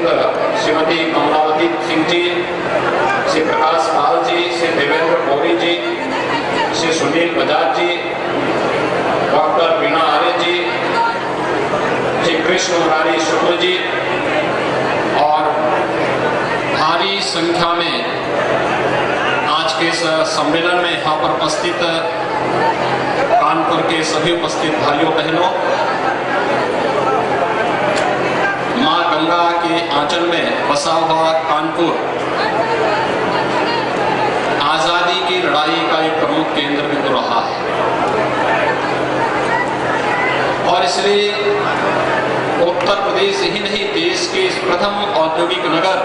उपस्थित श्रीमती कमलावती सिंह जी, श्री प्रकाश पाल जी, श्री देवेंद्र गौरी जी, श्री सुनील बजाज जी, डॉक्टर वीणा आर्य जी, श्री कृष्ण मुरारी शुक्ल जी और भारी संख्या में आज के इस सम्मेलन में यहाँ पर उपस्थित कानपुर के सभी उपस्थित भाइयों बहनों, मां गंगा के आंचल में बसा हुआ कानपुर आजादी की लड़ाई का एक प्रमुख केंद्र बिंदु रहा है और इसलिए उत्तर प्रदेश ही नहीं, देश के इस प्रथम औद्योगिक नगर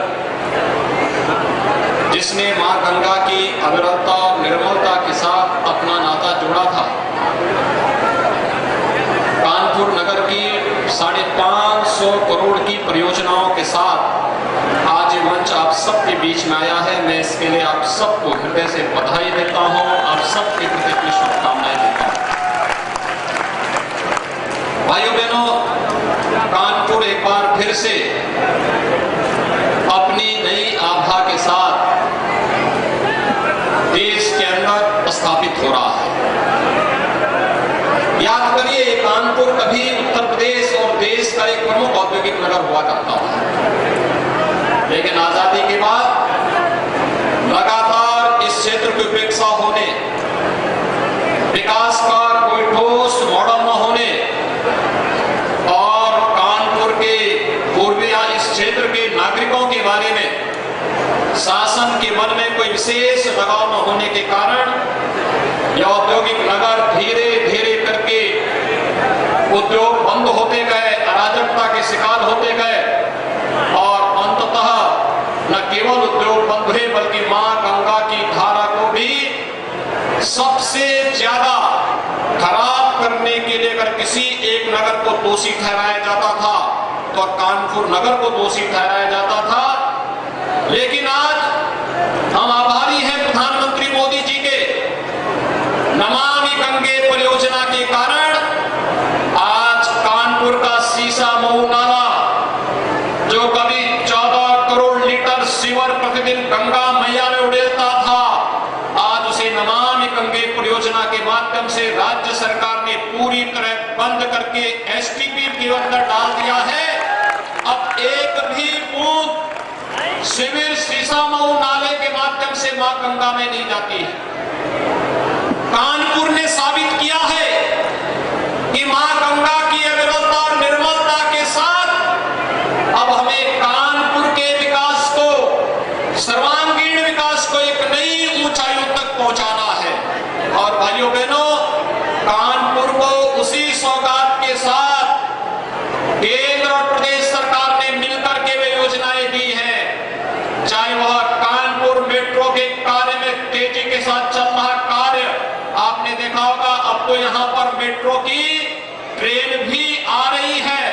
जिसने मां गंगा की अविरलता और निर्मलता के साथ अपना नाता जोड़ा था, कानपुर नगर की 550 करोड़ की परियोजनाओं के साथ आज ये मंच आप सबके बीच में आया है। मैं इसके लिए आप सबको हृदय से बधाई देता हूं, आप सबके प्रति अपनी शुभकामनाएं देता हूं। भाइयों बहनों, कानपुर एक बार फिर से अपनी नई आभा के साथ देश के अंदर स्थापित हो रहा है। याद करिए, कानपुर कभी उत्तर प्रदेश और देश का एक प्रमुख औद्योगिक नगर हुआ करता था, लेकिन आजादी के बाद लगातार इस क्षेत्र की उपेक्षा होने, विकास का कोई ठोस मॉडल न होने और कानपुर के पूर्विया इस क्षेत्र के नागरिकों के बारे में शासन के मन में कोई विशेष लगाव न होने के कारण यह औद्योगिक नगर धीरे धीरे करके उद्योग बंद होते गए, अराजकता के शिकार होते गए और अंततः न केवल उद्योग बंद हुए बल्कि मां गंगा की धारा को भी सबसे ज्यादा खराब करने के लिए अगर किसी एक नगर को दोषी ठहराया जाता था तो कानपुर नगर को दोषी ठहराया जाता था। लेकिन आज हम आभारी हैं प्रधानमंत्री मोदी जी के, नमामि गंगे परियोजना के कारण आज कानपुर का शीशा मऊ नाला, जो कभी 14 करोड़ लीटर सीवर प्रतिदिन गंगा मैया में उड़ेलता था, आज उसे नमामि गंगे परियोजना के माध्यम से राज्य सरकार ने पूरी तरह बंद करके एसटीपी के अंदर डाल दिया है। अब एक भी बूंद शिविर शीशा मऊ नाले के माध्यम से मां गंगा में नहीं जाती है। कानपुर ने साबित किया है कि मां गंगा की अविरलता और निर्मलता के साथ अब हमें कानपुर के विकास को, सर्वांगीण विकास को एक नई ऊंचाइयों तक पहुंचाना है। और भाइयों बहनों, कानपुर को उसी सौगात के साथ केंद्र और प्रदेश सरकार ने मिलकर के वे योजनाएं दी हैं, चाहे वह कानपुर मेट्रो के कार्य में तेजी के साथ चल रहा कार्य, आपने देखा होगा अब तो यहाँ पर मेट्रो की ट्रेन भी आ रही है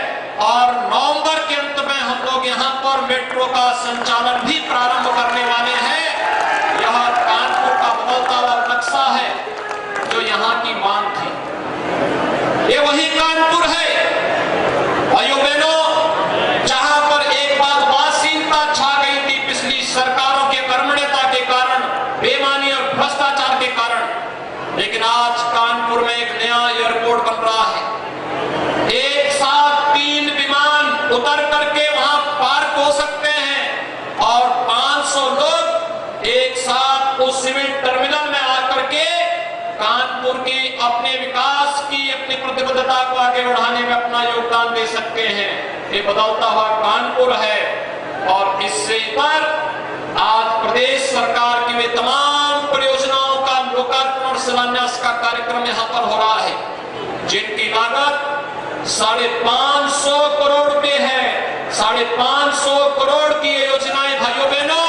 और नवंबर के अंत में हम लोग यहाँ पर मेट्रो का संचालन भी प्रारंभ करने वाले हैं। यह कानपुर का बदलता हुआ नक्शा है जो यहाँ की मांग थी, ये वही कानपुर है। भाइयों बहनों, जहां पर एक बात उदासीनता छा गई थी पिछली सरकारों के कर्मण्यता के कारण, बेईमानी और भ्रष्टाचार के कारण, लेकिन आज कानपुर में एक नया एयरपोर्ट बन रहा है। एक साथ 3 विमान उतर करके वहां पार्क हो सकते हैं और 500 लोग एक साथ उस सिविल टर्मिनल में आकर के कानपुर की अपने विकास की, अपनी प्रतिबद्धता को आगे बढ़ाने में अपना योगदान दे सकते हैं। ये बदलता हुआ कानपुर है और इससे पर आज प्रदेश सरकार की वे तमाम परियोजनाओं का लोकार्पण और शिलान्यास का कार्यक्रम यहाँ पर हो रहा है, जिनकी लागत 550 करोड़ रुपए है। 550 करोड़ की ये योजनाएं भाइयों बहनों,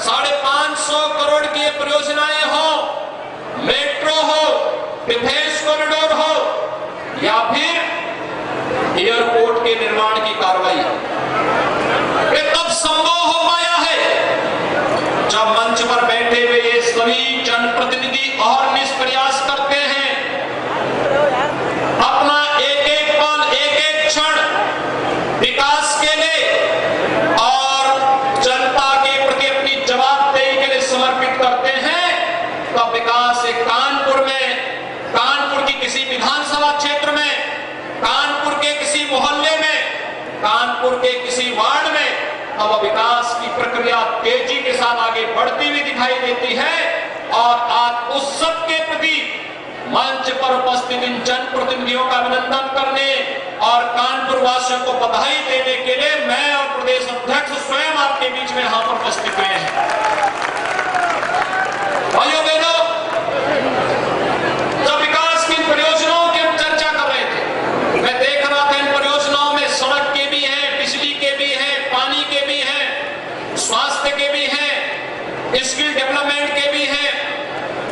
550 करोड़ की ये परियोजनाएं हो, मेट्रो हो, डिफेंस कॉरिडोर हो या फिर एयरपोर्ट के निर्माण की कार्रवाई, ये तब संभव हो पाया है जब मंच पर बैठे हुए ये सभी जनप्रतिनिधि और निष्प्रयास करते हैं, अपना एक एक पल, एक एक क्षण विकास के लिए वह विकास की प्रक्रिया तेजी के साथ आगे बढ़ती हुई दिखाई देती है। और आज उस सब के प्रति मंच पर उपस्थित इन जनप्रतिनिधियों का अभिनंदन करने और कानपुर वासियों को बधाई देने के लिए मैं और प्रदेश अध्यक्ष स्वयं आपके बीच में यहां पर उपस्थित हुए हैं। भाइयों बहनों, जब विकास की परियोजनाओं की हम चर्चा कर रहे थे, मैं देख रहा था इन परियोजनाओं में सड़क के भी हैं, बिजली के भी हैं, पानी के भी हैं, स्वास्थ्य के भी हैं, स्किल डेवलपमेंट के भी हैं,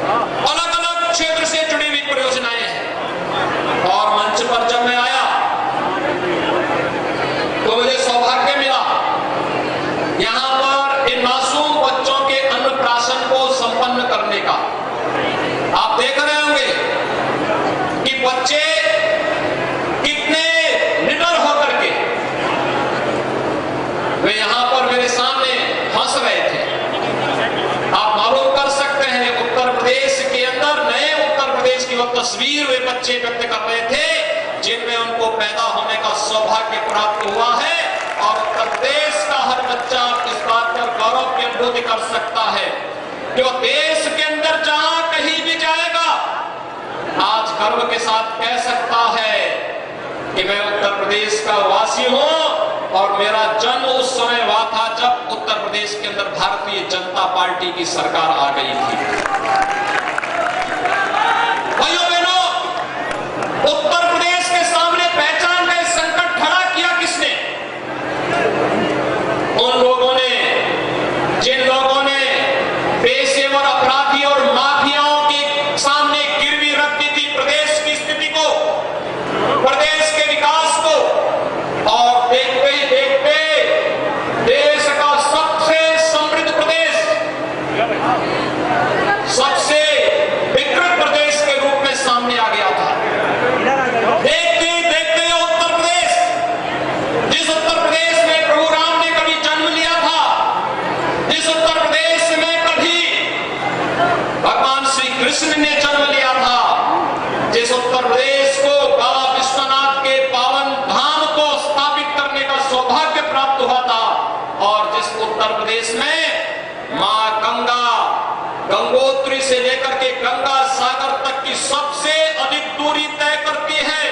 अलग अलग क्षेत्र से जुड़ी हुई परियोजनाएं हैं। और मंच पर जब मैं आया तो मुझे सौभाग्य मिला यहां पर इन मासूम बच्चों के अन्नप्राशन को संपन्न करने का। आप देख रहे होंगे कि बच्चे कितने निडर होकर के वे यहां पर मेरे सामने हंस रहे थे। आप मालूम कर सकते हैं उत्तर प्रदेश के अंदर, नए उत्तर प्रदेश की वो तस्वीर वे बच्चे व्यक्त कर रहे थे जिनमें उनको पैदा होने का सौभाग्य प्राप्त हुआ है। और उत्तर प्रदेश का हर बच्चा इस बात पर गौरव की अनुभूति कर सकता है कि वो देश के अंदर जहां कहीं भी जाएगा आज गर्व के साथ कह सकता है कि मैं उत्तर प्रदेश का वासी हूं और मेरा जन्म उस समय हुआ था जब उत्तर प्रदेश के अंदर भारतीय जनता पार्टी की सरकार आ गई थी। भाइयों बहनों, उत्तर प्रदेश के सामने पहचान का संकट खड़ा किया किसने? उन लोगों ने जिन लोगों ने पेशेवर अपराधी और माफियाओं के सामने गिरवी रख दी थी प्रदेश की स्थिति को, प्रदेश के विकास को। और देखते ही देखते देश का सबसे समृद्ध प्रदेश, सबसे विकृत प्रदेश के रूप में सामने आ गया था। देखते ही देखते उत्तर प्रदेश, जिस उत्तर प्रदेश में प्रभु राम ने कभी जन्म लिया था, जिस उत्तर प्रदेश में कभी भगवान श्री कृष्ण ने जन्म लिया था, जिस उत्तर प्रदेश को बाबा विश्वनाथ के पावन धाम को स्थापित करने का सौभाग्य प्राप्त हुआ था, और जिस उत्तर प्रदेश में मां गंगा गंगोत्री से लेकर के गंगा सागर तक की सबसे अधिक दूरी तय करती है,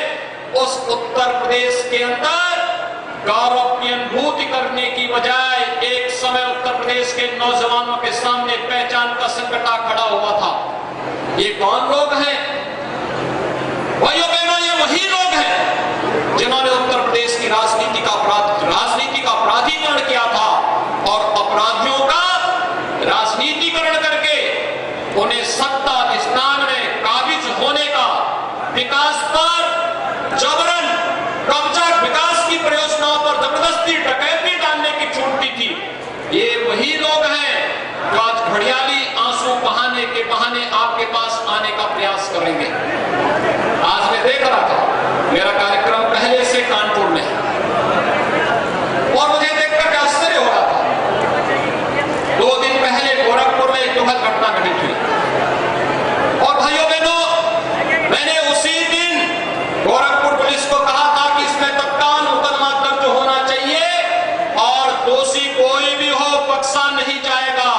उस उत्तर प्रदेश के अंदर गौरव की अनुभूति करने की बजाय एक समय उत्तर प्रदेश के नौजवानों के सामने पहचान का संकट खड़ा हुआ था। ये कौन लोग हैं? भाइयों बहनों, ये वही लोग हैं जिन्होंने उत्तर प्रदेश की राजनीति का अपराधीकरण किया था और अपराधियों का राजनीतिकरण करके उन्हें सत्ता स्थान में काबिज होने का, विकास पर जबरन कब्जा, विकास की परियोजनाओं पर जबरदस्ती डकैती डालने की छूट दी थी। ये वही लोग हैं जो आज घड़ियाली आंसू बहाने के बहाने आपके पास आने का प्रयास करेंगे। आज मैं देख रहा था, मेरा कार्यक्रम पहले से कानपुर में है और मुझे देखकर आश्चर्य हो रहा था। 2 दिन पहले गोरखपुर में एक दुखद घटना घटित हुई और भाइयों बहनों, मैंने उसी दिन गोरखपुर पुलिस को कहा था कि इसमें तत्काल मुकदमा दर्ज होना चाहिए और दोषी कोई भी हो बख्शा नहीं जाएगा।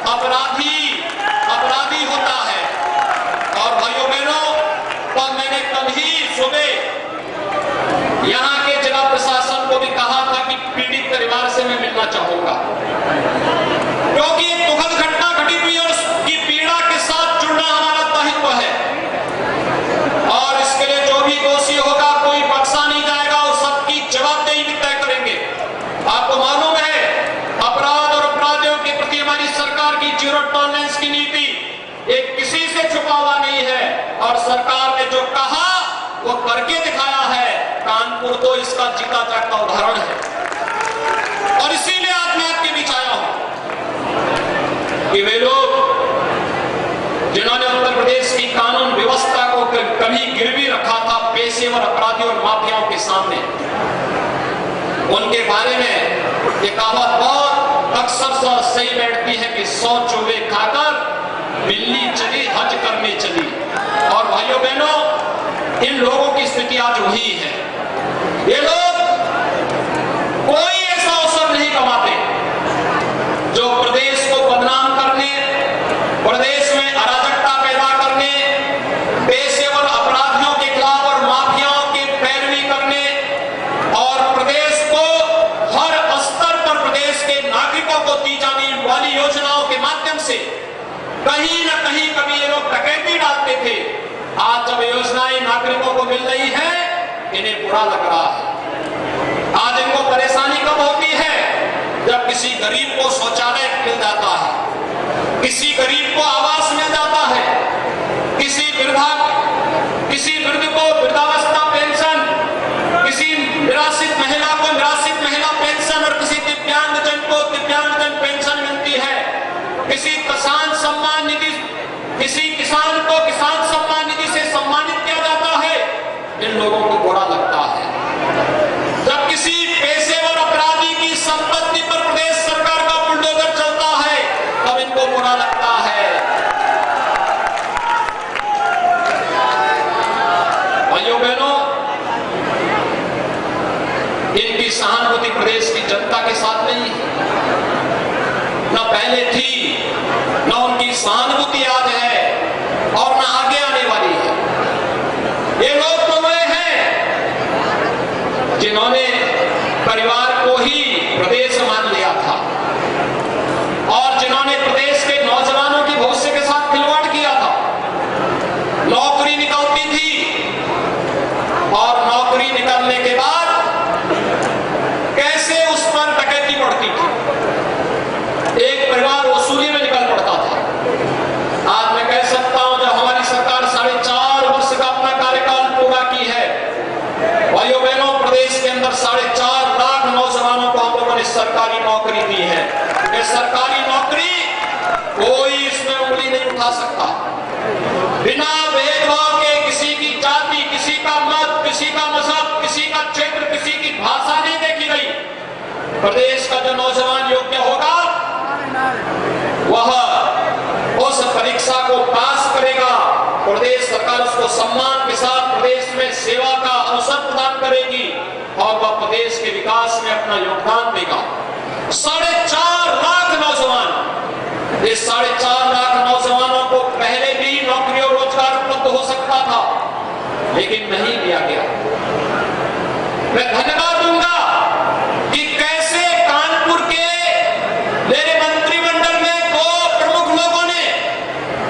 अपराधी होता है। और भाइयों बहनों, तब मैंने कल ही सुबह यहां के जिला प्रशासन को भी कहा था कि पीड़ित परिवार से मैं मिलना चाहूंगा, क्योंकि एक दुखद घटना घटी हुई और उसकी पीड़ा के साथ जुड़ना हमारा दायित्व है और इसके लिए जो भी दोषी होगा कोई बख्शा नहीं जाएगा और सबकी जवाबदेही भी तय करेंगे। आपको मालूम है, अपराध और अपराधियों के प्रति हमारी सरकार की जीरो टॉलरेंस की नीति एक किसी से छुपा हुआ नहीं है और सरकार ने जो कहा वो करके दिखाया है। कानपुर तो इसका जीता जागता उदाहरण है और इसीलिए आज मैं आपके बीच आया हूं कि वे लोग जिन्होंने उत्तर प्रदेश की कानून व्यवस्था को कभी गिरवी रखा था पेशेवर अपराधियों और माफियाओं के सामने, उनके बारे में ये कहावत बहुत अक्सर सही बैठती है कि 100 चूहे खाकर बिल्ली चली हज करने चली। और भाइयों बहनों, इन लोगों की स्थिति आज वही है। ये लोग कोई ऐसा अवसर नहीं कमाते कहीं न कहीं कभी ये लोग डकैती डालते थे। आज जब योजनाएं नागरिकों को मिल रही है, इन्हें बुरा लग रहा है। आज इनको परेशानी कब होती है? जब किसी गरीब को शौचालय मिल जाता है, किसी गरीब को आवास मिल जाता है, किसी वृद्ध को वृद्धावस्था पेंशन, किसी निराश्रित महिला को निराश्रित महिला पेंशन और किसी दिव्यांगजन को दिव्यांगजन पेंशन मिलती है, किसी किसान सम्मान निधि, किसी किसान को किसान सम्मान निधि से सम्मानित किया जाता है। इन लोगों को बुरा लगता है। जब किसी पेशेवर अपराधी की संपत्ति पर प्रदेश सरकार का बुलडोजर चलता है, तब इनको बुरा लगता है। भाइयों बहनों, इनकी सहानुभूति प्रदेश की जनता के साथ नहीं है, न पहले थी, न उनकी सहानुभूति आज है और न आगे आने वाली है। ये लोग तो वे हैं जिन्होंने परिवार को ही प्रदेश मान लिया था और जिन्होंने प्रदेश के नौजवानों की भविष्य के साथ खिलवाड़ किया था। नौकरी निकलती थी और नौकरी निकलने के बाद कैसे उस पर डकैती बढ़ती थी। एक परिवार वसूली में निकल पड़ता था। आज मैं कह सकता हूं, जब हमारी सरकार 4.5 वर्ष का अपना कार्यकाल पूरा की है, भाइयों बहनों, प्रदेश के अंदर 4.5 लाख नौजवानों को हम लोगों ने सरकारी नौकरी दी है। ये सरकारी नौकरी कोई इसमें उंगली नहीं उठा सकता। बिना भेदभाव के किसी की जाति, किसी का मत, किसी का मजहब, किसी का क्षेत्र, किसी की भाषा नहीं देखी गई। प्रदेश का जो नौजवान योग्य होगा वह उस परीक्षा को पास करेगा। प्रदेश सरकार उसको सम्मान के साथ प्रदेश में सेवा का अवसर प्रदान करेगी और वह प्रदेश के विकास में अपना योगदान देगा। 4.5 लाख नौजवान, इस 4.5 लाख नौजवानों को पहले भी नौकरी और रोजगार उपलब्ध हो सकता था, लेकिन नहीं दिया गया। मैं धन्यवाद दूंगा कि कैसे कानपुर के मेरे मंत्रिमंडल में 2 प्रमुख लोगों ने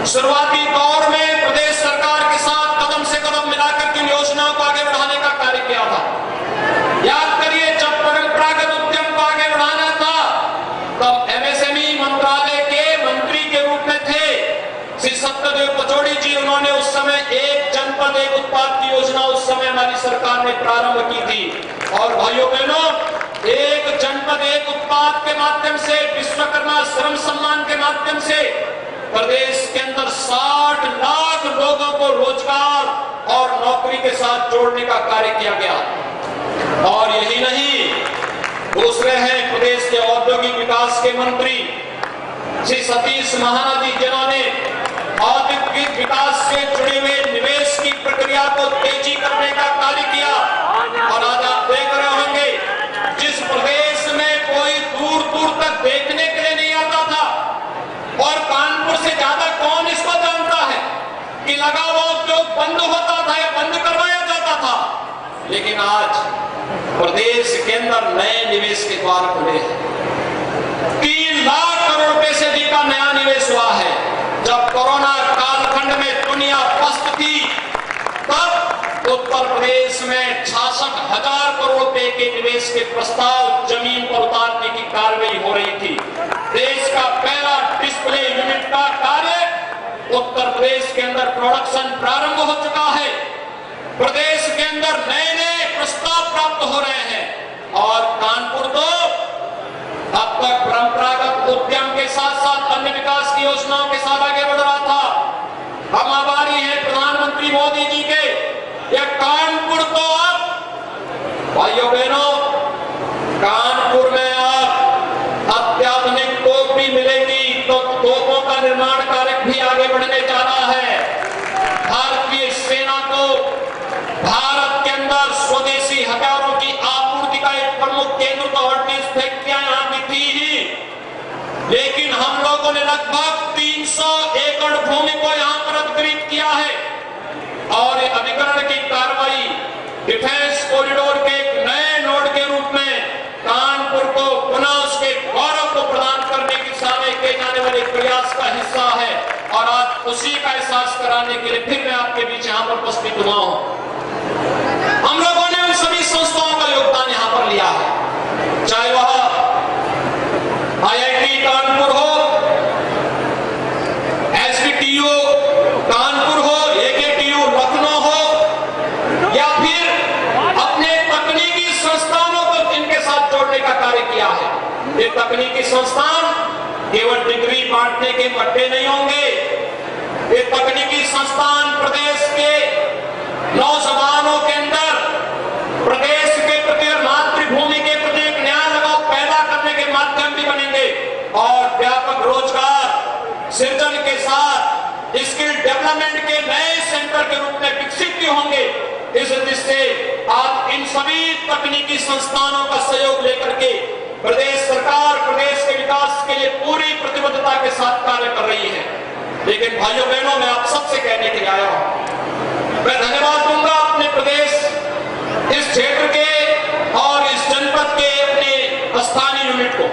शुरुआती दौर में प्रदेश सरकार के साथ कदम से कदम मिलाकर के योजनाओं को आगे बढ़ाने का कार्य किया था। याद करिए, जब परंपरागत उद्यम को आगे बढ़ाना था, तब एमएसएमई मंत्रालय के मंत्री के रूप में थे श्री सत्यदेव पचौड़ी जी। उन्होंने उस समय एक जनपद एक उत्पाद की योजना उस समय हमारी सरकार ने प्रारंभ की थी। और भाइयों बहनों, एक जनपद एक उत्पाद के माध्यम से, विश्वकर्मा श्रम सम्मान के माध्यम से प्रदेश के अंदर 60 लाख लोगों को रोजगार और नौकरी के साथ जोड़ने का कार्य किया गया। और यही नहीं, दूसरे हैं प्रदेश के औद्योगिक विकास के मंत्री श्री सतीश महाना जी, जिन्होंने औद्योगिक विकास से जुड़े हुए निवेश की प्रक्रिया को तेजी करने का कार्य किया। और आज आप देख रहे होंगे, जिस प्रदेश में कोई दूर दूर तक देखने के लिए नहीं आता था, और कानपुर से ज्यादा कौन इसको जानता है कि लगा हुआ उद्योग बंद होता था या बंद करवाया जाता था, लेकिन आज प्रदेश के अंदर नए निवेश के द्वार खुले हैं। 3 लाख करोड़ रुपए से अधिक का नया निवेश हुआ है। जब कोरोना कालखंड में दुनिया पस्त थी, तब उत्तर प्रदेश में 66,000 करोड़ रुपए के निवेश के प्रस्ताव जमीन पर उतारने की कार्रवाई हो रही थी। देश का पहला डिस्प्ले यूनिट का कार्य उत्तर प्रदेश के अंदर प्रोडक्शन प्रारंभ हो चुका है। प्रदेश के अंदर नए नए प्रस्ताव प्राप्त हो रहे हैं और कानपुर तो अब तक परंपरागत उद्यम के साथ साथ अन्य विकास की योजनाओं के साथ आगे बढ़ रहा था। हम आभारी हैं प्रधानमंत्री मोदी जी के। यह कानपुर तो अब, भाइयों बहनों, कानपुर में अब अत्याधुनिक तोप भी मिलेगी, तो तोपों का निर्माण कार्य भी आगे बढ़ने जा रहा है। भारतीय सेना को भारत के अंदर स्वदेशी हथियारों की आपूर्ति का एक प्रमुख केंद्र तो ऑर्डिनेंस फैक्ट्रियां यहां की थी ही, लेकिन हम लोगों ने लगभग 300 एकड़ भूमि को यहां पर अधिग्रहित किया है और अधिग्रहण की कार्रवाई डिफेंस कॉरिडोर के एक नए नोड के रूप में कानपुर को पुनः उसके गौरव को प्रदान करने की दिशा में किए जाने वाले प्रयास का हिस्सा है। और खुशी का एहसास कराने के लिए फिर मैं आपके बीच यहाँ पर उपस्थित हुआ हूं। हम लोगों ने उन सभी संस्थाओं का योगदान यहाँ पर लिया है, चाहे वह IIT कानपुर हो, SBTU कानपुर हो, AKTU लखनऊ हो, या फिर अपने तकनीकी संस्थानों को इनके साथ जोड़ने का कार्य किया है। ये तकनीकी संस्थान केवल डिग्री बांटने के पट्टे नहीं होंगे। ये तकनीकी संस्थान प्रदेश के नौजवानों के अंदर प्रदेश के प्रति और मातृभूमि के प्रति एक नया लगाव पैदा करने के माध्यम भी बनेंगे और व्यापक रोजगार सृजन के साथ स्किल डेवलपमेंट के नए सेंटर के रूप में विकसित भी होंगे। इस दृष्टि से आप इन सभी तकनीकी संस्थानों का सहयोग लेकर के प्रदेश सरकार प्रदेश के विकास के लिए पूरी प्रतिबद्धता के साथ कार्य कर रही है। लेकिन भाइयों बहनों, मैं आप सबसे कहने के लिए आया हूं, मैं धन्यवाद दूंगा अपने प्रदेश, इस क्षेत्र के और इस जनपद के अपने स्थानीय यूनिट को,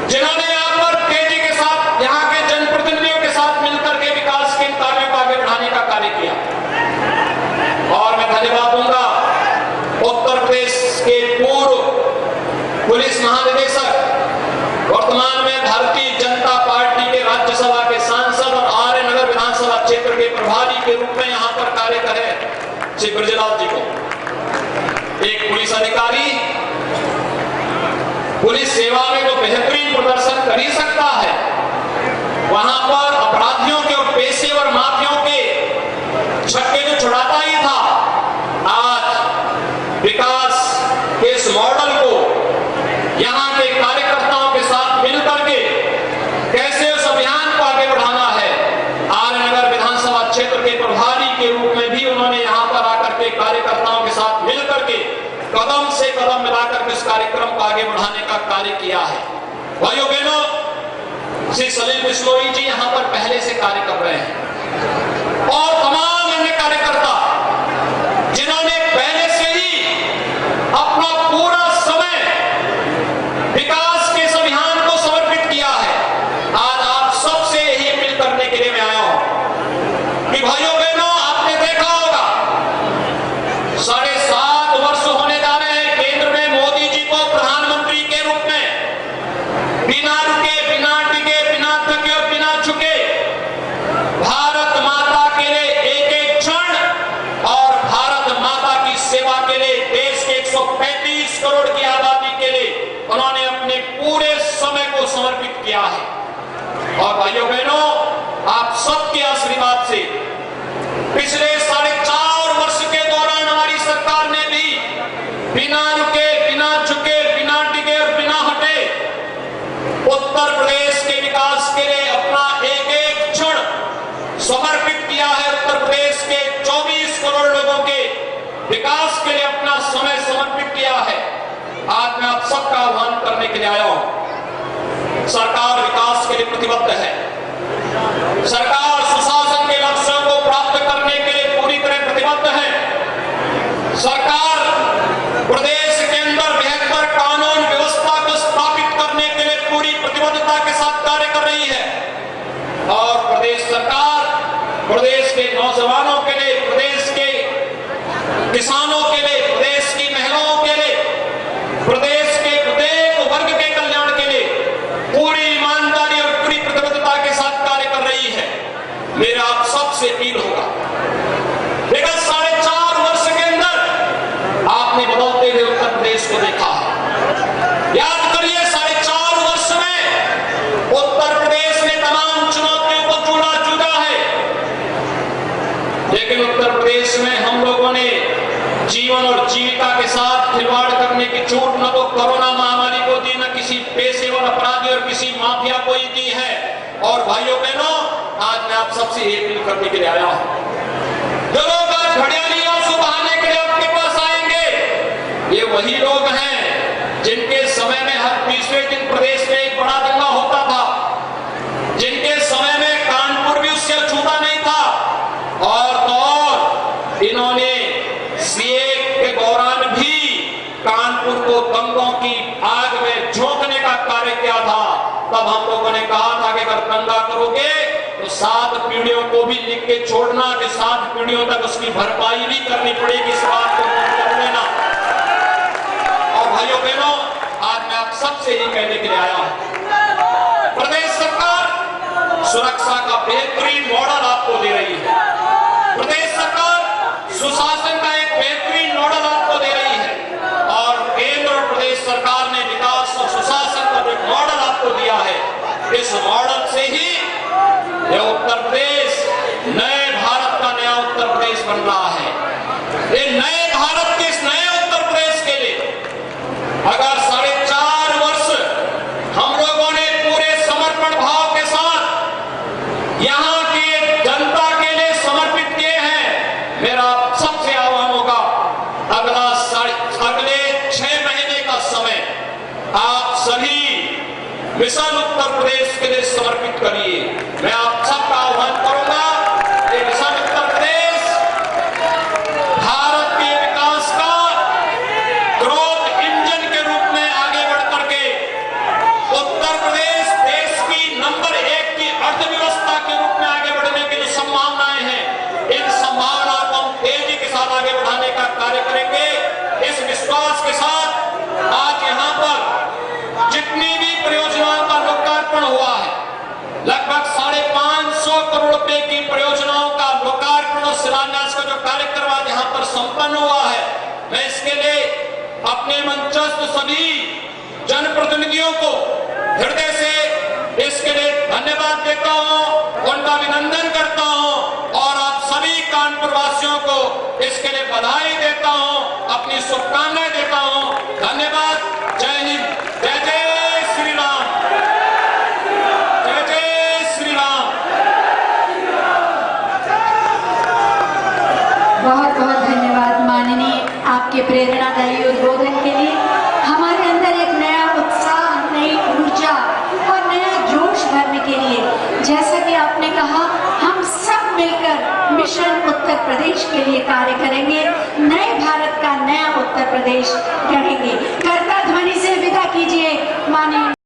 जिन्होंने यहाँ पर तेजी के साथ यहाँ के जनप्रतिनिधियों के साथ मिलकर के विकास के कार्यों को आगे बढ़ाने का कार्य किया। और मैं धन्यवाद दूंगा उत्तर प्रदेश के पूर्व पुलिस महानिदेशक, वर्तमान में भारतीय जनता पार्टी के राज्यसभा के सांसद और आर्य नगर विधानसभा क्षेत्र के प्रभारी के रूप में यहाँ पर कार्य कर रहे श्री ब्रजलाल जी को। एक पुलिस अधिकारी पुलिस सेवा में जो बेहतरीन प्रदर्शन कर ही सकता है, वहां पर अपराधियों के और पेशेवर माफियों के छक्के जो छुड़ाता ही था, आज विकास के इस मॉडल को यहाँ के कार्यकर्ताओं के साथ मिलकर के कैसे उस अभियान को आगे बढ़ाना है, आर्यनगर विधानसभा क्षेत्र के प्रभारी के रूप में भी उन्होंने यहाँ पर आकर के कार्यकर्ताओं के साथ मिलकर के कदम से कदम मिलाकर के इस कार्यक्रम को आगे बढ़ाने का कार्य किया है। भाइयों बहनों, श्री सलील बिश्नोई जी यहाँ पर पहले से कार्य कर रहे हैं और तमाम अन्य कार्यकर्ता जिन्होंने पहले से ही अपना पूरा समय विकास के इस अभियान को समर्पित किया है। आज आप सबसे यही अपील करने के लिए मैं आया हूं कि भाइयों बहनों, आपने देखा होगा 7.5 वर्ष होने जा रहे हैं केंद्र में मोदी जी को प्रधानमंत्री के रूप में बिना रुके, बिना टिके, बिना थके और बिना झुके भारत माता के लिए एक एक क्षण और भारत माता की सेवा के लिए देश के 135 करोड़ की आबादी के लिए उन्होंने अपने पूरे समय को समर्पित किया है। और भाइयों बहनों, आप सबके आशीर्वाद से पिछले 4.5 वर्ष के दौरान हमारी सरकार ने भी बिना रुके, बिना झुके, बिना टिके और बिना हटे उत्तर प्रदेश के विकास के लिए अपना एक एक क्षण समर्पित किया है। उत्तर प्रदेश के 24 करोड़ लोगों के विकास के लिए अपना समय समर्पित किया है। आज मैं आप सबका आह्वान करने के लिए आया हूं। सरकार विकास के लिए प्रतिबद्ध है। सरकार सुशासन के लक्ष्यों को प्राप्त करने के लिए पूरी तरह प्रतिबद्ध है। सरकार प्रदेश के अंदर बेहतर कानून व्यवस्था को स्थापित करने के लिए पूरी प्रतिबद्धता के साथ कार्य कर रही है। और प्रदेश सरकार प्रदेश के नौजवानों के लिए, प्रदेश के किसानों के लिए, प्रदेश की महिलाओं के लिए, प्रदेश के प्रत्येक वर्ग के कल्याण के लिए पूरी ईमानदारी और पूरी प्रतिबद्धता के साथ कार्य कर रही है। मेरा आप सबसे अपील होगा, विगत 4.5 वर्ष के अंदर आपने बदलते हुए उत्तर प्रदेश को देखा है। याद करिए, 4.5 वर्ष में उत्तर प्रदेश ने तमाम चुनौतियों को जूझा है, लेकिन उत्तर प्रदेश में हम लोगों ने जीवन और जीविका के साथ खिलवाड़ करने की छूट न तो कोरोना महामारी को दी, न किसी पेशेवर अपराधी और किसी माफिया को ही दी है। और भाइयों बहनों, आज मैं आप सबसे ये अपील करने के लिए आया हूं, जो लोग आज घड़ियाली आंसू बहाने के लिए आपके पास आएंगे, ये वही लोग हैं जिनके समय में हर तीसरे दिन प्रदेश में एक बड़ा दंगा होता था, जिनके समय में कानपुर भी उससे अछूता नहीं था। और तो और इन्होंने सीए के दौरान भी कानपुर को दंगों की आग में झोंकने का कार्य किया था। तब हम लोगों ने कहा था कि अगर दंगा करोगे तो 7 पीढ़ियों को भी लिख के छोड़ना कि 7 पीढ़ियों तक उसकी भरपाई भी करनी पड़ेगी, इस बात को नोट कर लेना। और भाइयों बहनों, आज मैं आप सबसे ही कहने के लिए आया हूं, प्रदेश सरकार सुरक्षा का बेहतरीन मॉडल आपको दे रही है। प्रदेश सरकार सुशासन का एक बेहतरीन मॉडल आपको दे रही है और केंद्र और प्रदेश सरकार ने विकास और सुशासन का जो मॉडल आपको दिया है, इस मॉडल से ही ये उत्तर प्रदेश नए भारत का नया उत्तर प्रदेश बन रहा है। ये नए भारत के इस नए उत्तर प्रदेश के लिए अगर 4.5 वर्ष हम लोगों ने पूरे समर्पण भाव के साथ यहाँ की जनता के लिए समर्पित किए हैं, मेरा सबसे आह्वान होगा अगले 6 महीने का समय आप सभी मिशन उत्तर प्रदेश के लिए समर्पित करिए। मैं आप सबका आह्वान करूंगा कि मिशन उत्तर प्रदेश भारत के विकास का ग्रोथ इंजन के रूप में आगे बढ़ करके उत्तर प्रदेश देश की नंबर 1 की अर्थव्यवस्था के रूप में आगे बढ़ने की जो संभावनाएं हैं, इन संभावनाओं को हम तेजी के साथ आगे बढ़ाने का कार्य करेंगे। इस विश्वास के साथ आज यहाँ पर जितनी भी परियोजनाओं का लोकार्पण हुआ है, लगभग 550 करोड़ रुपए की परियोजनाओं का लोकार्पण और शिलान्यास का जो कार्यक्रम आज यहाँ पर संपन्न हुआ है, मैं इसके लिए अपने मंचस्थ सभी जनप्रतिनिधियों को हृदय से इसके लिए धन्यवाद देता हूँ, उनका अभिनंदन करता हूँ और आप सभी कानपुर वासियों को इसके लिए बधाई देता हूँ, अपनी शुभकामनाएं देता हूँ। धन्यवाद। जय हिंद। जय जय श्री राम। जय जय श्री राम। बहुत बहुत धन्यवाद माननीय, आपके प्रेरणादायी उद्बोधन के लिए। हमारे अंदर एक नया उत्साह, नई ऊर्जा और नया जोश भरने के लिए, जैसा कि आपने कहा, हम सब मिलकर मिशन उत्तर प्रदेश के लिए कार्य करेंगे, नए भारत का नया उत्तर प्रदेश गढ़ेंगे। करता ध्वनि से विदा कीजिए माननीय